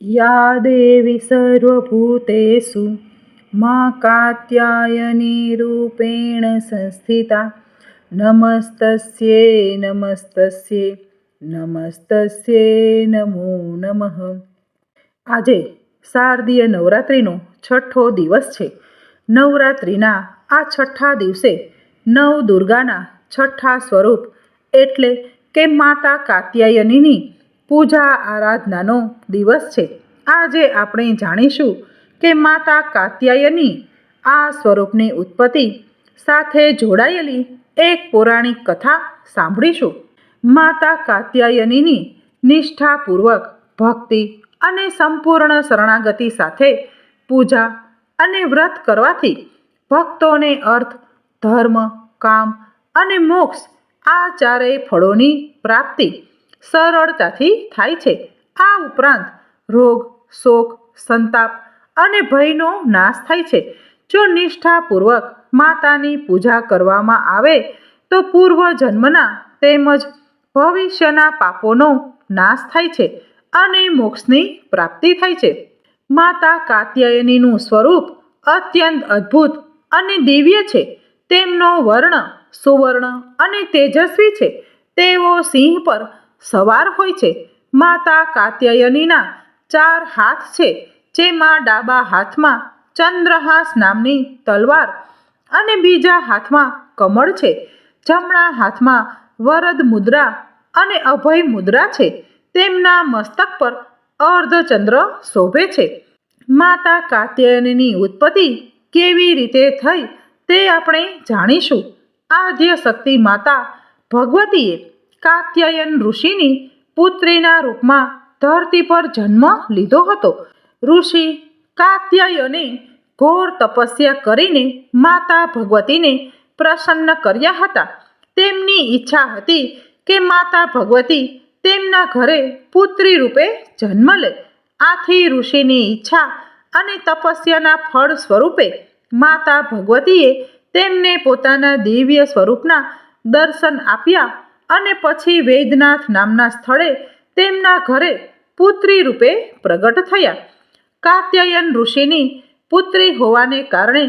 या देवी सर्वभूतेषु मा कात्यायनी रूपेण संस्थिता नमस्तस्यै नमस्तस्यै નમસ્તસ્યે નમો નમઃ. આજે શારદીય નવરાત્રિનો છઠ્ઠો દિવસ છે. નવરાત્રિના આ છઠ્ઠા દિવસે નવદુર્ગાના છઠ્ઠા સ્વરૂપ એટલે કે માતા કાત્યાયનીની પૂજા આરાધનાનો દિવસ છે. આજે આપણે જાણીશું કે માતા કાત્યાયની આ સ્વરૂપની ઉત્પત્તિ સાથે જોડાયેલી એક પૌરાણિક કથા સાંભળીશું. માતા કાત્યાયનીની નિષ્ઠાપૂર્વક ભક્તિ અને સંપૂર્ણ શરણાગતિ સાથે પૂજા અને વ્રત કરવાથી ભક્તોને અર્થ, ધર્મ, કામ અને મોક્ષ આ ચારેય ફળોની પ્રાપ્તિ સરળતાથી થાય છે. આ ઉપરાંત રોગ, શોક, સંતાપ અને ભયનો નાશ થાય છે. જો નિષ્ઠાપૂર્વક માતાની પૂજા કરવામાં આવે તો પૂર્વજન્મના તેમજ ભવિષ્યના પાપોનો નાશ થાય છે અને મોક્ષની પ્રાપ્તિ થાય છે. માતા કાત્યાયનીનું સ્વરૂપ અત્યંત અદ્ભુત અને દિવ્ય છે. તેમનો વર્ણ સુવર્ણ અને તેજસ્વી છે. તેઓ સિંહ પર સવાર હોય છે. માતા કાત્યાયનીના 4 હાથ છે, જેમાં ડાબા હાથમાં ચંદ્રહાસ નામની તલવાર અને બીજા હાથમાં કમળ છે. જમણા હાથમાં વરદ મુદ્રા અને અભય મુદ્રા છે. તેમના મસ્તક પર અર્ધચંદ્ર શોભે છે. માતા કાત્યાયનીની ઉત્પત્તિ કેવી રીતે થઈ તે આપણે જાણીશું. આદ્ય શક્તિ માતા ભગવતીએ કાત્યાયન ઋષિની પુત્રીના રૂપમાં ધરતી પર જન્મ લીધો હતો. ઋષિ કાત્યાયને ઘોર તપસ્યા કરીને માતા ભગવતીને પ્રસન્ન કર્યા હતા. તેમની ઈચ્છા હતી કે માતા ભગવતી તેમના ઘરે પુત્રી રૂપે જન્મ લે. આથી ઋષિની ઈચ્છા અને તપસ્યાના ફળ સ્વરૂપે માતા ભગવતીએ તેમને પોતાના દિવ્ય સ્વરૂપના દર્શન આપ્યા અને પછી વૈદ્યનાથ નામના સ્થળે તેમના ઘરે પુત્રી રૂપે પ્રગટ થયા. કાત્યાયન ઋષિની પુત્રી હોવાને કારણે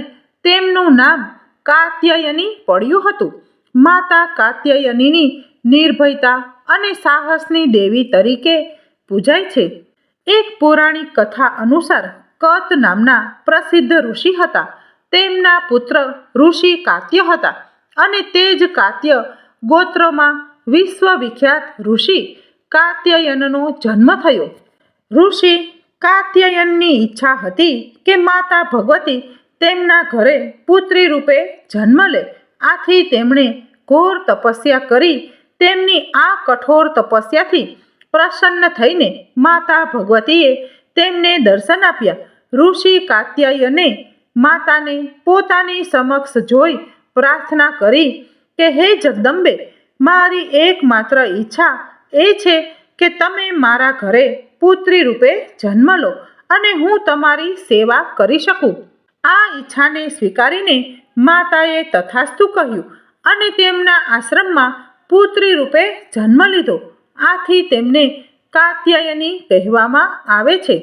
તેમનું નામ કાત્યાયની પડ્યું હતું. માતા કાત્યાયનીની નિર્ભયતા અને સાહસની દેવી તરીકે પૂજાય છે. એક પૌરાણિક કથા અનુસાર કત નામના પ્રસિદ્ધ ઋષિ હતા. તેમના પુત્ર ઋષિ કાત્ય હતા અને તે જ કાત્ય ગોત્રમાં વિશ્વવિખ્યાત ઋષિ કાત્યાયનનો જન્મ થયો. ઋષિ કાત્યાયનની ઈચ્છા હતી કે માતા ભગવતી તેમના ઘરે પુત્રી રૂપે જન્મ લે. આથી તેમણે ઘોર તપસ્યા કરી. તેમની આ કઠોર તપસ્યાથી પ્રસન્ન થઈને માતા ભગવતીએ તેમને દર્શન આપ્યા. ઋષિ કાત્યાયને માતાને પોતાની સમક્ષ જોઈ પ્રાર્થના કરી કે હે જગદંબે, મારી એકમાત્ર ઈચ્છા એ છે કે તમે મારા ઘરે પુત્રી રૂપે જન્મ લો અને હું તમારી સેવા કરી શકું. આ ઈચ્છાને સ્વીકારીને માતાએ તથાસ્તુ કહ્યું અને તેમના આશ્રમમાં પુત્રી રૂપે જન્મ લીધો. આથી તેમને કાત્યાયની કહેવામાં આવે છે.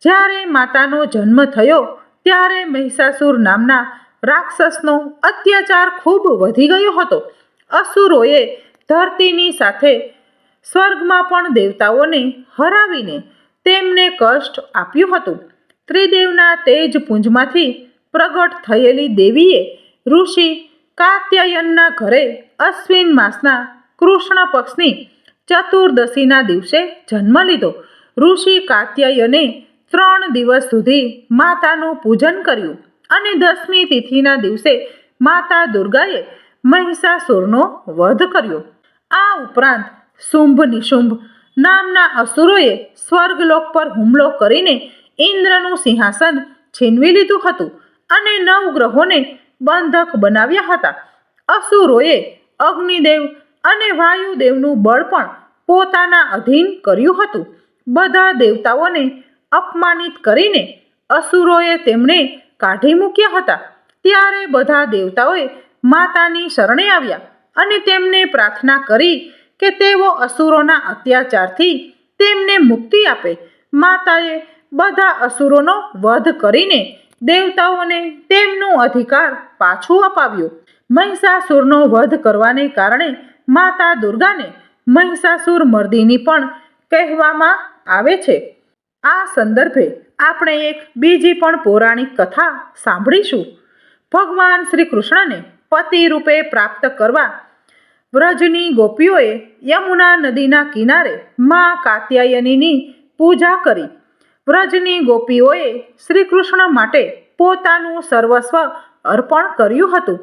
જ્યારે માતાનો જન્મ થયો ત્યારે મહિષાસુર નામના રાક્ષસનો અત્યાચાર ખૂબ વધી ગયો હતો. અસુરોએ ધરતીની સાથે સ્વર્ગમાં પણ દેવતાઓને હરાવીને તેમને કષ્ટ આપ્યું હતું. ત્રિદેવના તેજપુંજમાંથી પ્રગટ થયેલી દેવીએ ઋષિ કાત્યાયનના ઘરે અશ્વિન માસના કૃષ્ણ પક્ષની ચતુર્દશીના દિવસે જન્મ લીધો. ઋષિ કાત્યાયને 3 દિવસ સુધી માતાનું પૂજન કર્યું અને 10મી તિથિના દિવસે માતા દુર્ગાએ મહિષાસુરનો વધ કર્યો. આ ઉપરાંત શુંભ નિશુંભ નામના અસુરોએ સ્વર્ગલોક પર હુમલો કરીને ઇન્દ્રનું સિંહાસન છીનવી લીધું હતું અને 9 ગ્રહોને બંધક બનાવ્યા હતા. અસુરોએ અગ્નિદેવ અને વાયુદેવનું બળ પણ પોતાના અધીન કર્યું હતું. બધા દેવતાઓને અપમાનિત કરીને અસુરોએ તેમને કાઢી મૂક્યા હતા. ત્યારે બધા દેવતાઓએ માતાની શરણે આવ્યા અને તેમને પ્રાર્થના કરી કે તેઓ અસુરોના અત્યાચારથી તેમને મુક્તિ આપે. માતાએ બધા અસુરોનો વધ કરીને દેવતાઓને તેમનું અધિકાર પાછું અપાવ્યું. મહિષાસુરનો વધ કરવાને કારણે માતા દુર્ગાને મહિષાસુર મર્દિની પણ કહેવામાં આવે છે. આ સંદર્ભે આપણે એક બીજી પણ પૌરાણિક કથા સાંભળીશું. ભગવાન શ્રી કૃષ્ણને પતિ રૂપે પ્રાપ્ત કરવા વ્રજની ગોપીઓએ યમુના નદીના કિનારે મા કાત્યાયનીની પૂજા કરી. વ્રજની ગોપીઓએ શ્રી કૃષ્ણ માટે પોતાનું સર્વસ્વ અર્પણ કર્યું હતું.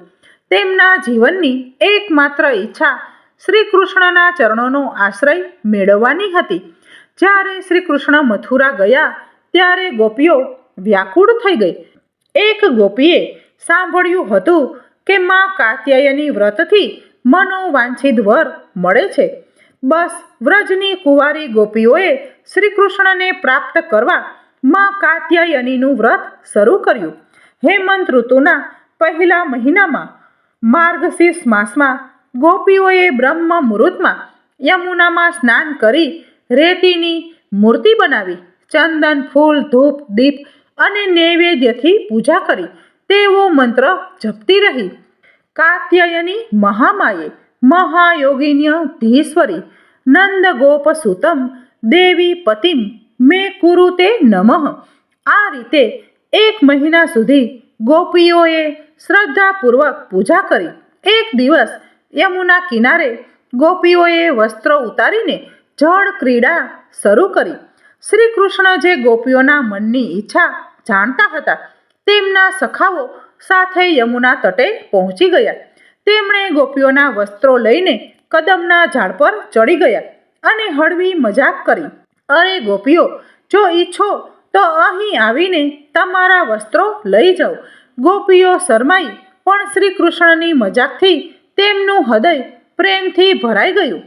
તેમના જીવનની એકમાત્ર ઈચ્છા શ્રી કૃષ્ણના ચરણોનો આશ્રય મેળવવાની હતી. જ્યારે શ્રી કૃષ્ણ મથુરા ગયા ત્યારે ગોપીઓ વ્યાકુળ થઈ ગઈ. એક ગોપીએ સાંભળ્યું હતું કે મા કાત્યાયની વ્રતથી મનોવાંછિત વર મળે છે. બસ વ્રજની કુંવારી ગોપીઓએ શ્રી કૃષ્ણને પ્રાપ્ત કરવા મા કાત્યાયનીનું વ્રત શરૂ કર્યું. હેમંત ઋતુના પહેલા મહિનામાં માર્ગશીર્ષ માસમાં ગોપીઓએ બ્રહ્મ મુહૂર્તમાં યમુનામાં સ્નાન કરી રેતીની મૂર્તિ બનાવી. ચંદન, ફૂલ, ધૂપ, દીપ અને નૈવેદ્યથી પૂજા કરી તેવો મંત્ર જપતી રહી. કાત્યાયની મહામાયે મહાયોગિન્ય ધીશ્વરી નંદગોપસુતમ દેવી પતિમ મે કુરુતે નમઃ. આ રીતે 1 મહિના સુધી ગોપીઓએ શ્રદ્ધાપૂર્વક પૂજા કરી. એક દિવસ યમુના કિનારે ગોપીઓએ વસ્ત્રો ઉતારીને જળ ક્રીડા શરૂ કરી. શ્રી કૃષ્ણ જે ગોપીઓના મનની ઈચ્છા જાણતા હતા, તેમના સખાઓ સાથે યમુના તટે પહોંચી ગયા. તેમણે ગોપીઓના વસ્ત્રો લઈને કદમના ઝાડ પર ચડી ગયા અને હળવી મજાક કરી. અરે ગોપીઓ, જો ઈચ્છો તો અહીં આવીને તમારા વસ્ત્રો લઈ જાઓ. ગોપીઓ શરમાઈ પણ શ્રી કૃષ્ણની મજાકથી તેમનું હૃદય પ્રેમથી ભરાઈ ગયું.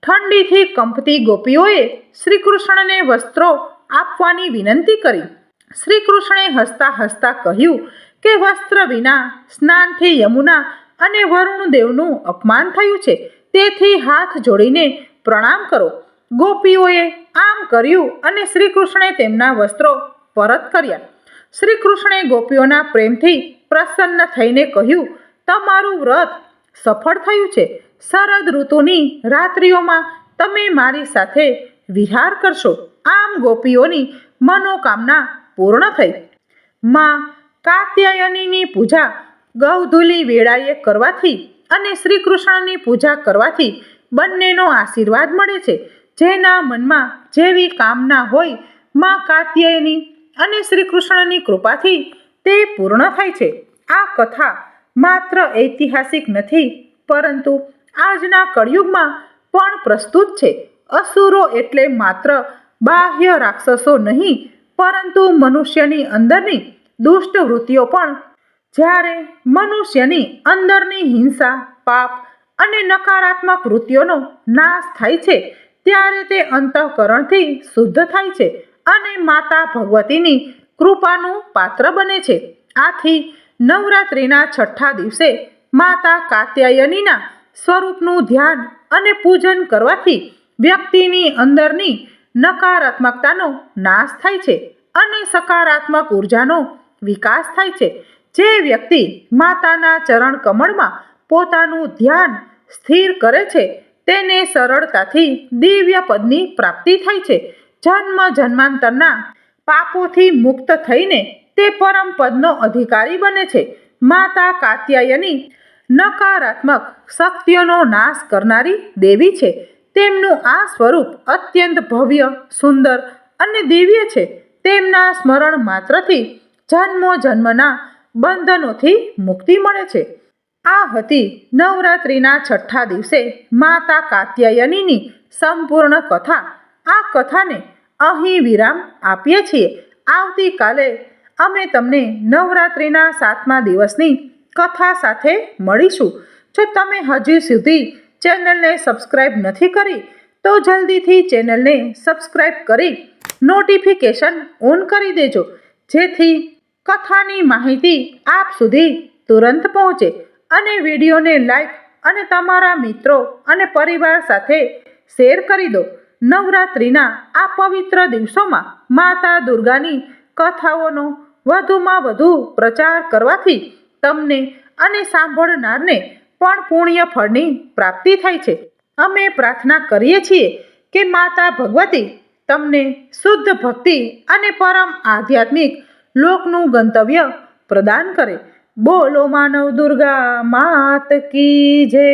ઠંડીથી કંપતી ગોપીઓએ શ્રી કૃષ્ણને વસ્ત્રો આપવાની વિનંતી કરી. શ્રી કૃષ્ણે હસતા હસતા કહ્યું કે વસ્ત્ર વિના સ્નાનથી યમુના અને વરુણદેવનું અપમાન થયું છે, તેથી હાથ જોડીને પ્રણામ કરો. ગોપીઓએ આમ કર્યું અને શ્રી કૃષ્ણે તેમના વસ્ત્રો પરત કર્યા. શ્રી કૃષ્ણે ગોપીઓના પ્રેમથી પ્રસન્ન થઈને કહ્યું, તમારું વ્રત સફળ થયું છે. શરદ ઋતુની રાત્રિઓમાં તમે મારી સાથે વિહાર કરશો. આમ ગોપીઓની મનોકામના પૂર્ણ થઈ. માં કાત્યાયનીની પૂજા ગૌધૂલી વેળાએ કરવાથી અને શ્રી કૃષ્ણની પૂજા કરવાથી બંનેનો આશીર્વાદ મળે છે. જેના મનમાં જેવી કામના હોય, માં કાત્યાયની અને શ્રી કૃષ્ણની કૃપાથી તે પૂર્ણ થાય છે. આ કથા માત્ર ઐતિહાસિક નથી, પરંતુ આજના કળિયુગમાં પણ પ્રસ્તુત છે. અસુરો એટલે માત્ર બાહ્ય રાક્ષસો નહીં, પરંતુ મનુષ્યની અંદરની દુષ્ટ વૃત્તિઓ પણ. જ્યારે મનુષ્યની અંદરની હિંસા, પાપ અને નકારાત્મક વૃત્તિઓનો નાશ થાય છે, ત્યારે તે અંતઃકરણથી શુદ્ધ થાય છે અને માતા ભગવતીની કૃપાનું પાત્ર બને છે. આથી નવરાત્રિના 6થા દિવસે માતા કાત્યાયનીના સ્વરૂપનું ધ્યાન અને પૂજન કરવાથી વ્યક્તિની અંદરની નકારાત્મકતાનો નાશ થાય છે અને સકારાત્મક ઉર્જાનો વિકાસ થાય છે. જે વ્યક્તિ માતાના ચરણ કમળમાં પોતાનું ધ્યાન સ્થિર કરે છે, તેને સરળતાથી દિવ્ય પદની પ્રાપ્તિ થાય છે. જન્મ જન્માંતરના પાપોથી મુક્ત થઈને તે પરમ પદનો અધિકારી બને છે. માતા કાત્યાયની નકારાત્મક શક્તિઓનો નાશ કરનારી દેવી છે. તેમનું આ સ્વરૂપ અત્યંત ભવ્ય, સુંદર અને દિવ્ય છે. તેમના સ્મરણ માત્રથી જન્મો જન્મના બંધનોથી મુક્તિ મળે છે. આ હતી નવરાત્રિના 6થા દિવસે માતા કાત્યાયનીની સંપૂર્ણ કથા. આ કથાને અહીં વિરામ આપીએ છીએ. આવતીકાલે અમે તમને નવરાત્રિના 7મા દિવસની કથા સાથે મળીશું. જો તમે હજી સુધી ચેનલને સબસ્ક્રાઈબ નથી કરી તો જલ્દીથી ચેનલને સબસ્ક્રાઈબ કરી નોટિફિકેશન ઓન કરી દેજો, જેથી કથાની માહિતી આપ સુધી તુરંત પહોંચે. અને વિડીયોને લાઈક અને તમારા મિત્રો અને પરિવાર સાથે શેર કરી દો, નવરાત્રિના આ પવિત્ર દિવસોમાં માતા દુર્ગાની કથાઓનો વધુમાં વધુ પ્રચાર કરવાથી તમને અને સાંભળનારને પણ પુણ્ય ફળની પ્રાપ્તિ થાય છે. અમે પ્રાર્થના કરીએ છીએ કે માતા ભગવતી તમને શુદ્ધ ભક્તિ અને પરમ આધ્યાત્મિક લોકનું ગંતવ્ય પ્રદાન કરે. બોલો માનવ દુર્ગા માત કી જય.